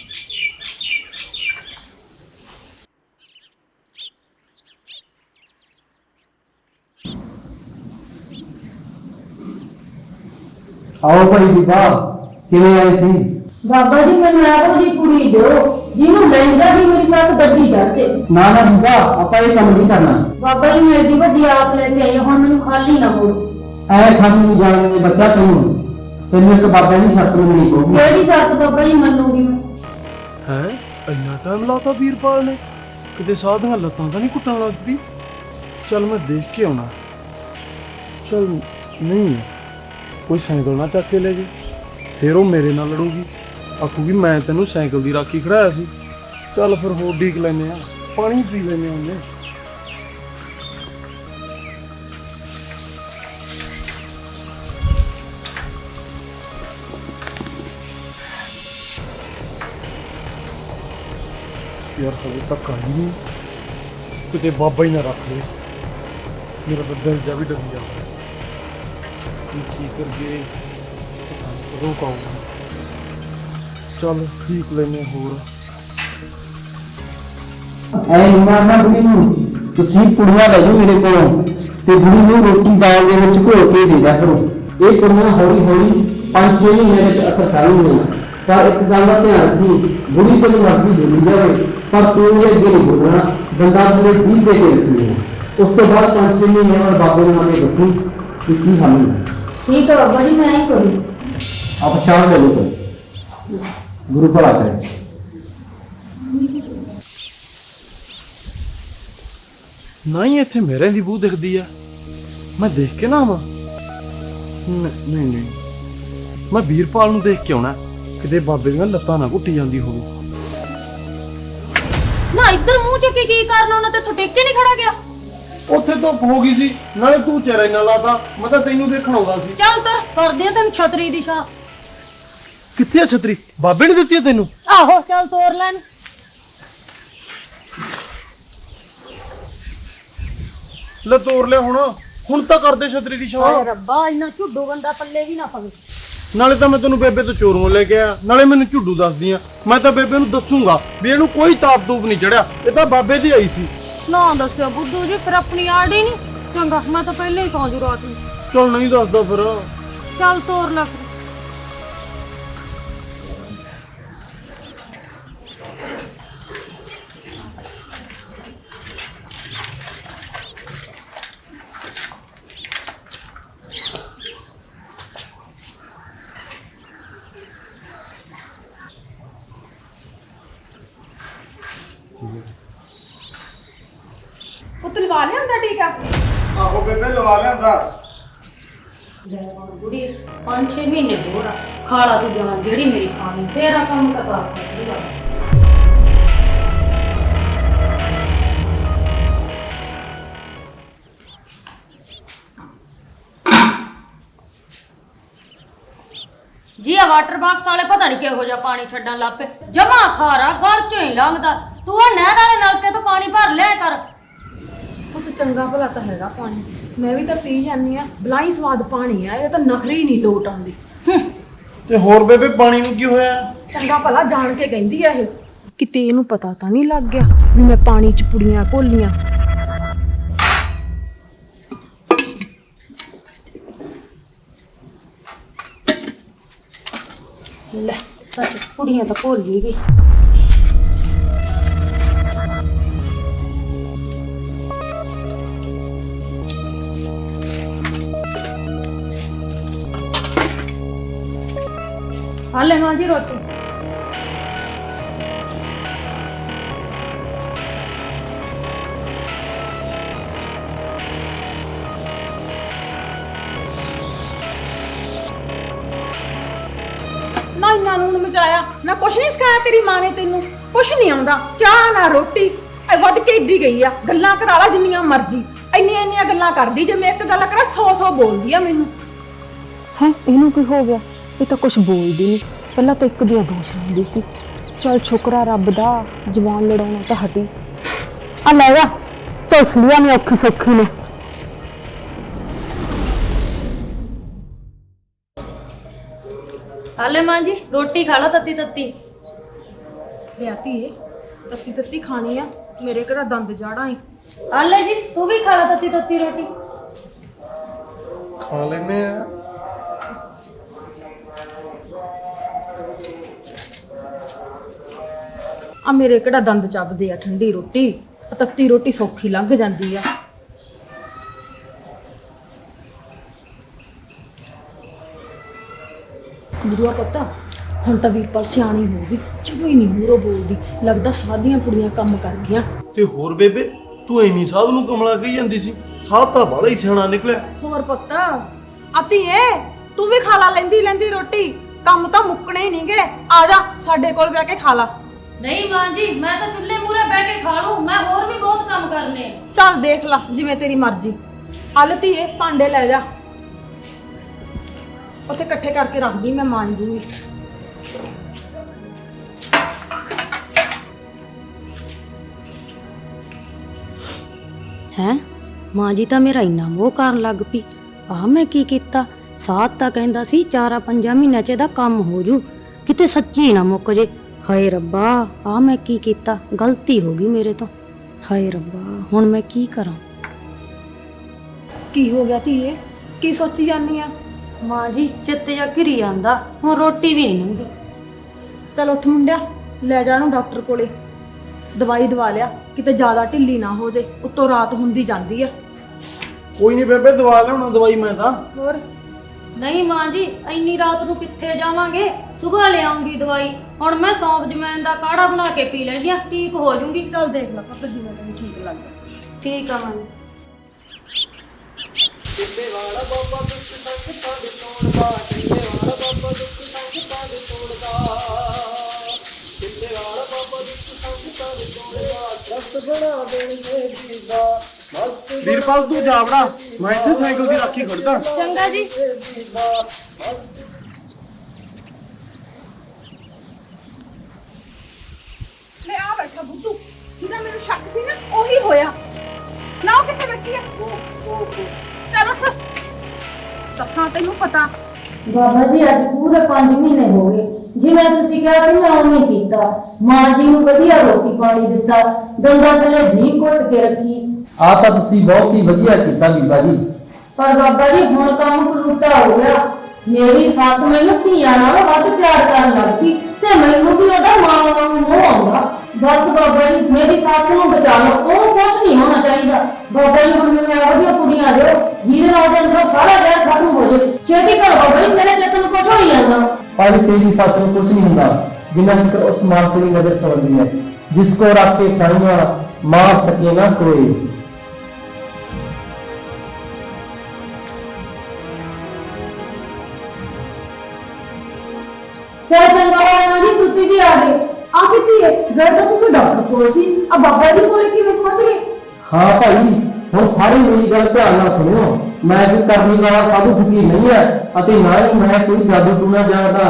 ਆਓ ਭਾਈ ਬੀਬਾ, ਕਿਵੇਂ ਆਏ ਸੀ? ਬਾਬਾ ਜੀ ਮੈਨੂੰ ਇਹੋ ਜੀ ਕੁੜੀ ਦਿਓ ਜਿਹਨੂੰ ਲੈਂਦਾ ਵੀ ਮੇਰੀ ਸੱਸ ਗੱਡੀ ਚੜ੍ਹਦੇ। ਨਾ ਨਾ ਬੀਬਾ, ਆਪਾਂ ਇਹ ਕੰਮ ਨਹੀਂ ਕਰਨਾ। ਬਾਬਾ ਜੀ ਮੈਂ ਏਡੀ ਵੱਡੀ ਆਸ ਲੈ ਕੇ ਆਈ ਹਾਂ, ਹੁਣ ਮੈਨੂੰ ਖਾਲੀ ਨਾ ਮੋੜੋ। ਐ ਖਾਲੀ ਨਹੀਂ ਜਾਣ ਦੇ ਬੱਚਾ, ਤੈਨੂੰ ਇੱਕ ਬਾਬੇ ਦੀ ਸ਼ਰਤ ਮੰਨਣੀ ਪਊਗੀ। ਕਿਹੜੀ ਸ਼ਰਤ ਬਾਬਾ ਜੀ ਮੰਨੂਗੀ ਮੈਂ? ਹੈ ਇੰਨਾ ਟਾਈਮ ਲਾਤਾ ਵੀਰਪਾਲ ਨੇ, ਕਿਤੇ ਸਾਹ ਦੀਆਂ ਲੱਤਾਂ ਤਾਂ ਨਹੀਂ ਘੁੱਟਣ ਲੱਗ ਪਈ। ਚੱਲ ਮੈਂ ਦੇਖ ਕੇ ਆਉਣਾ। ਚੱਲ ਨਹੀਂ, ਕੋਈ ਸਾਈਕਲ ਨਾ ਚੱਕ ਕੇ ਲੈ ਜੇ, ਫਿਰ ਉਹ ਮੇਰੇ ਨਾਲ ਲੜੂਗੀ, ਆਖੂਗੀ ਮੈਂ ਤੈਨੂੰ ਸਾਈਕਲ ਦੀ ਰਾਖੀ ਖੜਾਇਆ ਸੀ। ਚੱਲ ਫਿਰ ਹੋਰ ਡੀਕ ਲੈਨੇ ਆ, ਪਾਣੀ ਪੀ ਲੈਨੇ ਆ ਉਹਨੇ। ਯਾਰ ਹਲੇ ਤੱਕ ਆਈ ਨਹੀਂ, ਕਿਤੇ ਬਾਬਾ ਹੀ ਨਾ ਰੱਖ ਲੇ। ਮੇਰਾ ਤਾਂ ਦਿਲ ਜਾ ਵੀ ਡਰੀ ਜਾਂਦਾ। ਕੀ ਕਰਗੇ ਕਦੋਂ ਕਾਉਂਗਾ। ਚੱਲ ਠੀਕ ਲੈਨੇ ਹੋਰ। ਐ ਨਾ ਬੁੜੀ ਨੂੰ ਤੁਸੀਂ ਕੁੜੀਆਂ ਲੈ ਜਾਓ ਮੇਰੇ ਕੋਲੋਂ, ਤੇ ਬੁੜੀ ਨੂੰ ਰੋਟੀ ਦਾਲ ਦੇ ਵਿੱਚ ਘੋਲ ਕੇ ਦੇ ਦਿਆ ਕਰੋ। ਇਹ ਕੁੜੀਆਂ ਹੌਲੀ ਹੌਲੀ 5-6 ਮਹੀਨੇ ਵਿੱਚ ਅਸਰ ਕਰਨਗੀਆਂ। ਪਰ ਇੱਕ ਗੱਲ ਦਾ ਧਿਆਨ ਰੱਖੀ, ਬੁੜੀ ਤੈਨੂੰ ਮਰਜ਼ੀ ਬੋਲੀ ਜਾਵੇ, ਪਰ ਤੂੰ ਇਹ ਅੱਗੇ ਨਹੀਂ ਬੋਲਣਾ, ਬੰਦਾ ਤੇਰੇ ਜੀਭ ਦੇ ਕੇ ਰੱਖਣੀ ਹੈ। ਉਸ ਤੋਂ ਬਾਅਦ 5-6 ਮਹੀਨੇ ਬਾਅਦ ਬਾਬੇ ਨੂੰ ਆ ਕੇ ਦੱਸੀ ਕਿ ਕੀ ਹਾਲ ਹੈ। ਠੀਕ ਹੈ ਬਾਬਾ ਜੀ, ਮੈਂ ਹੀ ਕਰੂੰ। ਆਪ ਸ਼ਾਮ ਦੇ ਲੋ ਗੁਰੂ ਭਲਾ ਕਰੇ। ਨਾ ਹੀ ਇੱਥੇ ਮੇਰੇ ਦੀ ਬੂ ਦਿਖਦੀ ਆ, ਮੈਂ ਦੇਖ ਕੇ ਨਾ ਆਵਾਂ। ਨਹੀਂ ਨਹੀਂ, ਮੈਂ ਵੀਰਪਾਲ ਨੂੰ ਦੇਖ ਕੇ ਆਉਣਾ, ਕਿਤੇ ਬਾਬੇ ਦੀਆਂ ਲੱਤਾਂ ਨਾ ਘੁੱਟੀ ਜਾਂਦੀ ਹੋਵੇ। ਨਾ ਇੱਧਰ ਮੂੰਹ ਚੱਕੀ ਕੀ ਕਰਨਾ, ਉਹਨਾਂ ਤੇ ਥੋੜੇ ਕੇ ਨਹੀਂ ਖੜਾ ਗਿਆ। ਉੱਥੇ ਧੁੱਪ ਹੋ ਗਈ ਸੀ, ਨਾਲੇ ਤੂੰ ਚਿਹਰਾ ਨਾ ਲਾਤਾ, ਮੈਂ ਤਾਂ ਤੈਨੂੰ ਦੇਖਣ ਆਉਂਦਾ ਸੀ। ਚੱਲ ਤਰ ਕਰਦੇ ਆ ਤੈਨੂੰ ਛਤਰੀ ਦੀ ਛਾਂ। ਕਿੱਥੇ ਆ ਛਤਰੀ? ਬਾਬੇ ਨੇ ਦਿੱਤੀ ਆ ਤੈਨੂੰ? ਆਹੋ ਚੱਲ ਤੋਰ ਲੈਣ। ਲੈ ਤੋਰ ਲਿਆ ਹੁਣ ਤਾਂ ਕਰਦੇ ਛਤਰੀ ਦੀ ਛਾਂ। ਹਾਏ ਰੱਬਾ, ਇੰਨਾ ਝੁੱਡੂ ਬੰਦਾ ਪੱਲੇ ਵੀ ਨਾ ਪਵੇ। ਨਾਲੇ ਤਾਂ ਮੈਂ ਤੈਨੂੰ ਬੇਬੇ ਤੋਂ ਚੋਰੋਂ ਲੈ ਕੇ ਆਇਆ, ਨਾਲੇ ਮੈਨੂੰ ਝੁੱਡੂ ਦੱਸਦੀ ਆ। ਮੈਂ ਤਾਂ ਬੇਬੇ ਨੂੰ ਦੱਸੂਗਾ ਵੀ ਇਹਨੂੰ ਕੋਈ ਤਾਪ ਤੂਪ ਨਹੀਂ ਚੜਿਆ, ਇਹ ਤਾਂ ਬਾਬੇ ਦੀ ਆਈ ਸੀ। ਨਾ ਦੱਸਿਓ ਬੁੱਧੂ ਜੀ, ਫਿਰ ਆਪਣੀ ਆੜ ਹੀ ਨਹੀਂ ਚੰਗਾ। ਮੈਂ ਤਾਂ ਪਹਿਲਾਂ ਹੀ ਸੌਂ ਜੂ ਰਾਤ ਨੂੰ। ਚੱਲ ਨਹੀਂ ਦੱਸਦਾ ਫਿਰ। ਚੱਲ ਤੋਰ ਲੈ ਫਿਰ। ਪੁੱਤ ਲਵਾ ਲਿਆਂਦਾ ਟੀਕਾ? ਆਹੋ ਬੇਬੇ ਲਵਾ ਲਿਆਂਦਾ। ਲੈ ਬੁੜੀ 5-6 ਮਹੀਨੇ ਹੋਰ ਆ, ਖਾਲਾ ਤੂੰ ਜਾਨ ਜਿਹੜੀ ਮੇਰੀ ਖਾਣੀ, ਤੇਰਾ ਕੰਮ ਤਾਂ ਕਰ। ਜੀ ਆ ਵਾਟਰ ਬਾਕਸ ਵਾਲੇ ਪਤਾ ਨਹੀਂ ਕਿਹੋ ਜਿਹਾ ਪਾਣੀ ਛੱਡਣ ਲੱਗ ਪਏ, ਜਮਾ ਖਾਰਾ ਗਲ ਚੋਂ ਹੀ ਲੰਘਦਾ। ਤੂੰ ਆ ਨਹਿਰ ਵਾਲੇ ਨਲਕੇ ਤੋਂ ਪਾਣੀ ਭਰ ਲਿਆ ਕਰ। ਪੁੱਤ ਚੰਗਾ ਭਲਾ ਤਾਂ ਹੈਗਾ ਪਾਣੀ, ਮੈਂ ਵੀ ਤਾਂ ਪੀ ਜਾਂਦੀ ਆ, ਬਲਾਈ ਸਵਾਦ ਪਾਣੀ ਆ, ਇਹ ਤਾਂ ਨਖਰੀ ਨਹੀਂ ਲੋਟ ਆਉਂਦੀ। ਤੇ ਹੋਰ ਬੇਬੇ ਪਾਣੀ ਨੂੰ ਕੀ ਹੋਇਆ? ਚੰਗਾ ਭਲਾ ਜਾਣ ਕੇ ਕਹਿੰਦੀ ਆ ਇਹ, ਕਿਤੇ ਇਹਨੂੰ ਪਤਾ ਤਾਂ ਨਹੀਂ ਲੱਗ ਗਿਆ ਵੀ ਮੈਂ ਪਾਣੀ 'ਚ ਪੁੜੀਆਂ ਘੋਲੀਆਂ। ਲੈ ਸੱਚ ਕੁੜੀਆਂ ਤਾਂ ਭੁੱਲ ਹੀ ਗਈ। ਹਾਲੇ ਮਾਂ ਜੀ ਰੋਟੀ। ਨਾ ਇੰਨਾ ਨੂੰ ਮਚਾਇਆ ਨਾ, ਕੁਛ ਨਹੀਂ ਸਿਖਾਇਆ ਤੇਰੀ ਮਾਂ ਨੇ ਤੈਨੂੰ, ਕੁਛ ਨਹੀਂ ਆਉਂਦਾ। ਚਾਹ ਨਾ ਰੋਟੀ ਐ ਵੱਧ ਕੇ ਇੱਦੀ ਗਈ ਆ। ਗੱਲਾਂ ਕਰਾ ਲਾ ਜਿੰਨੀਆਂ ਮਰਜ਼ੀ, ਇੰਨੀਆਂ ਗੱਲਾਂ ਕਰਦੀ, ਜੇ ਮੈਂ ਇੱਕ ਗੱਲ ਕਰਾਂ 100 ਬੋਲਦੀ ਆ ਮੈਨੂੰ। ਹੈ ਇਹਨੂੰ ਕੀ ਹੋ ਗਿਆ? ਇਹ ਤਾਂ ਕੁਛ ਬੋਲਦੀ ਨਹੀਂ, ਪਹਿਲਾਂ ਤਾਂ ਇੱਕ ਦੀਆਂ ਦੋਸ਼ ਲਾਉਂਦੀ ਸੀ। ਚੱਲ ਸ਼ੁਕਰ ਆ ਰੱਬ ਦਾ, ਜ਼ਬਾਨ ਲੜਾਉਣਾ ਤਾਂ ਹਟੀ। ਆ ਲੈ ਜਾ ਝੋਸ ਲਿਆ ਮੈਂ ਔਖੀ ਸੌਖੀ ਨੂੰ। ਖਾ ਲੈ ਮਾਂ ਜੀ ਰੋਟੀ ਖਾ ਲਾ ਤੱਤੀ ਤੱਤੀ। ਲਿਆ ਧੀਏ ਤੱਤੀ ਤੱਤੀ ਖਾਣੀ ਆ, ਮੇਰੇ ਕਿਹੜਾ ਦੰਦ ਜਾੜਾ ਏ। ਆ ਲੈ ਜੀ ਤੂੰ ਵੀ ਖਾ ਲਾ ਤੱਤੀ ਤੱਤੀ ਰੋਟੀ। ਖਾ ਲੈਨੇ ਆ। ਆ ਮੇਰੇ ਕਿਹੜਾ ਦੰਦ ਚੱਬਦੇ ਆ ਠੰਡੀ ਰੋਟੀ, ਆ ਤੱਤੀ ਰੋਟੀ ਸੌਖੀ ਲੰਘ ਜਾਂਦੀ ਆ। ਗੁਰੂਆ ਪਤਾ ਹੁਣ ਤਾਂ ਵੀਰਪਾਲ ਸਿਆਣੀ ਹੋ ਗਈ, ਜਮੀ ਨਹੀਂ ਮੂਰੋ ਬੋਲਦੀ, ਲੱਗਦਾ ਸਾਡੀਆਂ ਕੁੜੀਆਂ ਕੰਮ ਕਰ ਗਈਆਂ। ਤੇ ਹੋਰ ਬੇਬੇ ਤੂੰ ਐਨੀ ਸਾਧ ਨੂੰ ਕਮਲਾ ਕਹੀ ਜਾਂਦੀ ਸੀ, ਸਾਧ ਤਾਂ ਬਾਲਾ ਹੀ ਸਿਆਣਾ ਨਿਕਲਿਆ। ਹੋਰ ਪੁੱਤ ਆਤੀਏ ਤੂੰ ਵੀ ਖਾ ਲਾ ਲੈਂਦੀ ਲੈਂਦੀ ਰੋਟੀ, ਕੰਮ ਤਾਂ ਮੁੱਕਣੇ ਹੀ ਨਹੀਂਗੇ। ਆ ਜਾ ਸਾਡੇ ਕੋਲ ਬਹਿ ਕੇ ਖਾ ਲਾ। ਨਹੀਂ ਮਾਂ ਜੀ ਮੈਂ ਤਾਂ ਚੁੱਲ੍ਹੇ ਮੂਹਰੇ ਬਹਿ ਕੇ ਖਾ ਲੂੰ, ਮੈਂ ਹੋਰ ਵੀ ਬਹੁਤ ਕੰਮ ਕਰਨੇ। ਚੱਲ ਦੇਖ ਲਾ ਜਿਵੇਂ ਤੇਰੀ ਮਰਜ਼ੀ। ਹਲ ਧੀਏ ਭਾਂਡੇ ਲੈ ਜਾ, ਉੱਥੇ ਇਕੱਠੇ ਕਰਕੇ ਰੱਖ ਦੀ, ਮੈਂ ਮਾਂਜ ਦੂੰਗੀ। ਹੈ ਮਾਂ ਜੀ ਤਾਂ ਮੇਰਾ ਇੰਨਾ ਮੋਹ ਕਰਨ ਲੱਗ ਪਈ। ਆਹ ਮੈਂ ਕੀ ਕੀਤਾ? ਸਾਥ ਤਾਂ ਕਹਿੰਦਾ ਸੀ 4-5 ਮਹੀਨਿਆਂ 'ਚ ਇਹਦਾ ਕੰਮ ਹੋ ਜੂ, ਕਿਤੇ ਸੱਚੀ ਨਾ ਮੁੱਕ ਜੇ। ਹਾਏ ਰੱਬਾ ਆਹ ਮੈਂ ਕੀ ਕੀਤਾ? ਗਲਤੀ ਹੋ ਗਈ ਮੇਰੇ ਤੋਂ। ਹਾਏ ਰੱਬਾ ਹੁਣ ਮੈਂ ਕੀ ਕਰਾਂ? ਕੀ ਹੋ ਗਿਆ ਧੀਏ, ਕੀ ਸੋਚੀ ਜਾਂਦੀ ਆ? ਮਾਂ ਜੀ ਚਿੱਤ ਜਾ ਘਿਰੀ ਜਾਂਦਾ, ਹੁਣ ਰੋਟੀ ਵੀ ਨਹੀਂ ਲੰਘਦੀ। ਚਲ ਉੱਠ ਮੁੰਡਿਆ, ਲੈ ਜਾ ਇਹਨੂੰ ਡਾਕਟਰ ਕੋਲੇ, ਦਵਾਈ ਦਵਾ ਲਿਆ, ਕਿਤੇ ਜ਼ਿਆਦਾ ਢਿੱਲੀ ਨਾ ਹੋ ਜੇ, ਉੱਤੋਂ ਰਾਤ ਹੁੰਦੀ ਜਾਂਦੀ ਆ। ਕੋਈ ਨਹੀਂ ਬੇਬੇ ਦਵਾ ਲਿਆਉਣਾ ਦਵਾਈ ਮੈਂ ਤਾਂ। ਹੋਰ ਨਹੀਂ ਮਾਂ ਜੀ ਇੰਨੀ ਰਾਤ ਨੂੰ ਕਿੱਥੇ ਜਾਵਾਂਗੇ, ਸਵੇਰ ਲੈ ਆਉਂਗੀ ਦਵਾਈ। ਹੁਣ ਮੈਂ ਸੌਂਫ ਜਮੈਨ ਦਾ ਕਾੜਾ ਬਣਾ ਕੇ ਪੀ ਲੈਂਦੀ ਆ, ਠੀਕ ਹੋ ਜਾਊਂਗੀ। ਚੱਲ ਦੇਖ ਲੈ ਪੁੱਤ ਜਿਵੇਂ ਤੈਨੂੰ ਠੀਕ ਲੱਗਦਾ। ਠੀਕ ਆ ਮਾਂ ਜੀ। ਵੀਰਪਾਲ ਤੂੰ ਜਾ ਵੜਾ, ਮੈਂ ਇੱਥੇ ਸਾਈਕਲ ਦੀ ਰਾਖੀ ਖੜਦਾ। ਚੰਗਾ ਜੀ। ਲੈ ਆ ਬੈਠਾ ਬੁੱਧੂ, ਜਿਹਦਾ ਮੈਨੂੰ ਸ਼ੱਕ ਸੀ ਨਾ ਉਹੀ ਹੋਇਆ ਨਾ। ਉਹ ਕਿੱਥੇ ਬੈਠੀ ਆ? ਚੱਲ ਉੱਠ, ਦੱਸਾਂ ਤੈਨੂੰ ਪਤਾ। ਬਾਬਾ ਜੀ ਅੱਜ ਪੂਰੇ 5 ਮਹੀਨੇ ਹੋ ਗਏ, ਜਿਵੇਂ ਤੁਸੀਂ ਕਿਹਾ ਸੀ ਮੈਂ ਉਵੇਂ ਹੀ ਕੀਤਾ। ਮਾਂ ਜੀ ਨੂੰ ਵਧੀਆ ਰੋਟੀ ਪਾਣੀ ਦਿੱਤਾ, ਦੰਦਾਂ ਥੱਲੇ ਜੀ ਘੁੱਟ ਕੇ ਰੱਖੀ। ਆ ਤਾਂ ਤੁਸੀਂ ਬਹੁਤ ਹੀ ਵਧੀਆ ਕੀਤਾ ਬੀਬਾ ਜੀ। ਪਰ ਬਾਬਾ ਜੀ ਹੁਣ ਕੰਮ ਉਲਟਾ ਹੋ ਗਿਆ। ਮੇਰੀ ਸੱਸ ਮੈਨੂੰ ਧੀਆਂ ਨਾਲੋਂ ਵੱਧ ਪਿਆਰ ਕਰਨ ਲੱਗ ਪਈ ਤੇ ਮੈਨੂੰ ਵੀ ਉਹਦਾ ਮਾਂ ਵਾਂਗੂ ਮੋਹ ਆਉਂਦਾ। ਬਸ ਬਾਬਾ ਜੀ ਮੇਰੀ ਸੱਸ ਨੂੰ ਬਚਾ ਲਓ, ਉਹ ਕੁਛ ਨਹੀਂ ਹੋਣਾ ਚਾਹੀਦਾ। ਬਾਬਾ ਜੀ ਹੁਣ ਮੈਨੂੰ ਇਹੋ ਜਿਹੀਆਂ ਕੁੜੀਆਂ ਦਿਓ ਜਿਹਦੇ ਨਾਲ ਉਹਦੇ ਅੰਦਰੋਂ ਸਾਰਾ ਜ਼ਹਿਰ ਖਤਮ ਹੋ ਜਾਏ। ਛੇਤੀ ਕਰੋ ਬਾਬਾ ਜੀ, ਮੇਰੇ ਚਿੱਤ ਨੂੰ ਕੁਛ ਹੋਈ ਜਾਂਦਾ। ਪਰ ਤੇਰੀ ਸੱਸ ਨੂੰ ਕੁਝ ਨਹੀਂ ਹੁੰਦਾ ਜਿੰਨਾ ਚਿਰ ਉਸ ਮਾਂ ਦੀ ਨਜ਼ਰ ਸਮਝਦੀ ਹੈ, ਜਿਸ ਕੋ ਰੱਖ ਕੇ ਸਾਈਆਂ ਮਾਰ ਸਕੇ ਨਾ ਕੋਈ। ਚੱਲ ਚੰਗਾ ਹੋਇਆ ਜੀ ਤੁਸੀਂ ਵੀ ਆ ਗਏ। ਆ ਕਿੱਥੇ ਹੈ? ਗਏ ਤਾਂ ਤੁਸੀਂ ਡਾਕਟਰ ਕੋਲ ਸੀ, ਆ ਬਾਬਾ ਜੀ ਕੋਲੇ ਕਿਵੇਂ ਪਹੁੰਚ ਗਏ? ਹਾਂ ਭਾਈ ਹੁਣ ਸਾਰੀ ਮੇਰੀ ਗੱਲ ਧਿਆਨ ਨਾਲ ਸੁਣਿਓ। ਮੈਂ ਕੋਈ ਕਰਨੀ ਵਾਲਾ ਸਾਧੂ ਫਕੀਰ ਨਹੀਂ ਹੈ ਅਤੇ ਨਾ ਹੀ ਮੈਂ ਕੋਈ ਜਾਦੂ ਟੂਣਾ ਜਾਣਦਾ।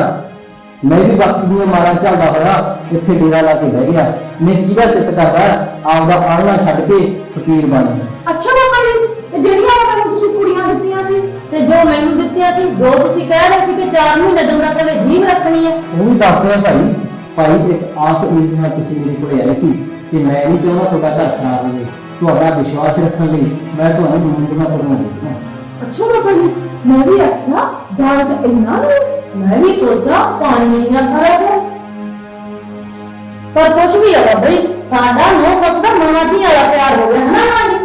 ਮੈਂ ਵੀ ਵਕਤ ਦੀਆਂ ਮਾਰਾਂ ਚੱਲਦਾ ਹੋਇਆ ਇੱਥੇ ਡੇਰਾ ਲਾ ਕੇ ਬਹਿ ਗਿਆ। ਮੈਂ ਕਿਹਦਾ ਚਿੱਤ ਕਰਦਾ ਆਪਦਾ ਆਲਣਾ ਛੱਡ ਕੇ ਫਕੀਰ ਬਣ ਗਿਆ। ਅੱਛਾ ਬਾਬਾ ਜੀ, ਤੇ ਜਿਹੜੀਆਂ ਉਹ ਮੈਨੂੰ ਤੁਸੀਂ ਕੁੜੀਆਂ ਦਿੱਤੀਆਂ ਸੀ ਤੇ ਜੋ ਮੈਨੂੰ ਦਿੱਤੀਆਂ ਸੀ, ਜੋ ਤੁਸੀਂ ਕਹਿ ਰਹੇ ਸੀ ਕਿ 4 ਮਹੀਨੇ ਦੰਦਾਂ ਥੱਲੇ ਜੀਭ ਰੱਖਣੀ ਹੈ, ਉਹ ਵੀ ਦੱਸ ਰਿਹਾ ਭਾਈ। ਭਾਈ ਇੱਕ ਆਸ ਉਮੀਦ ਨਾਲ ਤੁਸੀਂ ਮੇਰੇ ਕੋਲ ਆਏ ਸੀ ਕਿ ਮੈਂ ਨਹੀਂ ਚਾਹੁੰਦਾ ਤੁਹਾਡਾ ਘਰ ਖਰਾਬ ਹੋਵੇ। ਤੁਹਾਡਾ ਵਿਸ਼ਵਾਸ ਰੱਖਣ ਲਈ ਮੈਂ ਤੁਹਾਨੂੰ ਮੰਗਣਾ ਕਰਨਾ ਚਾਹੁੰਦਾ। ਅੱਛਾ ਬਾਬਾ ਜੀ, ਮੈਂ ਵੀ ਆਖਿਆ ਦਾਲ ਚ ਇੰਨਾ ਨਹੀਂ। ਮੈਂ ਵੀ ਸੋਚਾ ਪਾਣੀ ਨਹੀਂ ਨਾ ਖੜਾ ਹੈ। ਪਰ ਕੁਛ ਵੀ ਹੈ ਬਾਬਾ ਜੀ, ਸਾਡਾ ਨੌ ਸੱਸ ਦਾ ਮਾਂ ਧੀ ਵਾਲਾ ਪਿਆਰ ਹੋ ਗਿਆ ਨਾ ਮਾਂ ਜੀ।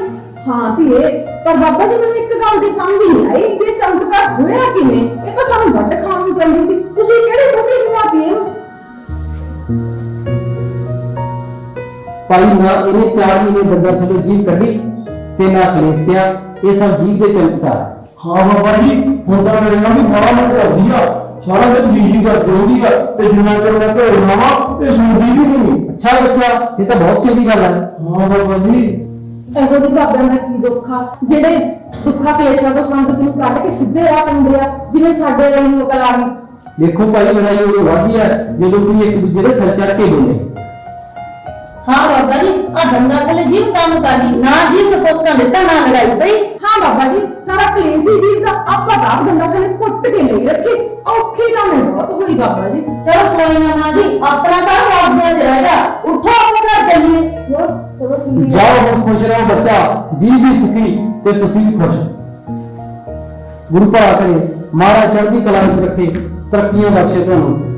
ਹਾਂ ਧੀਏ, ਪਰ ਬਾਬਾ ਜੀ ਮੈਨੂੰ ਇੱਕ ਗੱਲ ਦੀ ਸਮਝ ਨਹੀਂ ਆਈ ਕਿ ਇਹ ਚਮਤਕਾਰ ਹੋਇਆ ਕਿਵੇਂ? ਇਹ ਤਾਂ ਸਾਨੂੰ ਵੱਢ ਖਾਣ ਨੂੰ ਪੈਂਦੀ ਸੀ, ਤੁਸੀਂ ਕਿਹੜੇ ਬੁੱਢੀ ਜਨਾਤੀ ਹੈ? ਭਾਈ ਨਾ ਇਹਨੇ 4 ਮਹੀਨੇ ਦੰਦਾਂ ਥੱਲੇ ਜੀਭ ਕੱਢੀ ਤੇ ਨਾ ਕਲੇਸ਼ ਪਿਆ। ਇਹ ਸਭ ਜੀਭ ਦੇ ਚਮਤਕਾਰ। ਹਾਂ ਬਾਬਾ ਜੀ ਹੁਣ ਤਾਂ ਮੇਰੇ ਨਾਲ ਵੀ ਬੜਾ ਮਨ ਕਰਦੀ ਆ, ਸਾਰਾ ਦਿਨ ਜੀ ਕਰਦੀ ਹੁੰਦੀ ਆ ਤੇ ਜਿੰਨਾ ਚਿਰ ਮੈਂ ਘਰੇ ਨਾ ਇਹ ਸੁਣਦੀ ਵੀ ਨਹੀਂ। ਅੱਛਾ ਬੱਚਾ, ਇਹ ਤਾਂ ਬਹੁਤ ਚੰਗੀ ਗੱਲ ਹੈ। ਹਾਂ ਬਾਬਾ ਜੀ ਇਹੋ ਜਿਹੇ ਬਾਬਿਆਂ ਦਾ ਕੀ ਦੁੱਖ ਆ ਜਿਹੜੇ ਦੁੱਖਾਂ ਕਲੇਸ਼ਾਂ ਤੋਂ ਸੰਗਤ ਨੂੰ ਕੱਢ ਕੇ ਸਿੱਧੇ ਰਾਹ ਪਾਉਂਦੇ ਆ, ਜਿਵੇਂ ਸਾਡੇ ਲਈ ਮੁਕਲ ਆ ਗਈ। ਦੇਖੋ ਭਾਈ ਲੜਾਈ ਉਦੋਂ ਵੱਧਦੀ ਹੈ ਜਦੋਂ ਕੋਈ ਇੱਕ ਦੂਜੇ ਦੇ ਸਿਰ ਚੜ ਕੇ ਬੋਲੇ। ਹਾਂ ਬਾਬਾ ਜੀ ਆ ਦੰਦਾ ਥਲੇ ਜੀਵ ਕੰਮ ਕਰਦੀ ਨਾ ਜੀਵ ਨੂੰ ਪੁੱਤਾਂ ਦਿੱਤਾ ਨਾ ਲੜਾਈ ਪਈ। ਹਾਂ ਬਾਬਾ ਜੀ ਸਾਰਾ ਕਲੇਸ਼ ਹੀ ਜੀ ਦਾ ਆਪਾਂ ਤਾਂ ਬੰਦਾ ਥਲੇ ਕੁੱਟ ਕੇ ਲਈ ਰੱਖੀ ਔਖੀ ਤਾਂ ਮੈਂ ਬਹੁਤ ਹੋਈ ਬਾਬਾ ਜੀ। ਚਲੋ ਕੋਈ ਨਾ ਮਾਂ ਜੀ ਆਪਣਾ ਕੰਮ ਆਪਦੇ ਤੇ ਰਹਿ ਜਾ ਉਠੋ ਆਪਣੇ ਘਰ ਚੱਲੀਏ। ਹੋਰ ਚਲੋ ਤੁਸੀਂ ਜਾਓ ਹੁਣ ਖੁਸ਼ ਰਹੋ ਬੱਚਾ, ਜੀ ਵੀ ਸੁਖੀ ਤੇ ਤੁਸੀਂ ਵੀ ਖੁਸ਼। ਗੁਰੂ ਭਲਾ ਕਰੇ, ਮਹਾਰਾਜ ਚੜ੍ਹਦੀ ਕਲਾ ਵਿੱਚ ਰੱਖੇ, ਤਰੱਕੀਆਂ ਬਖਸ਼ੇ ਤੁਹਾਨੂੰ।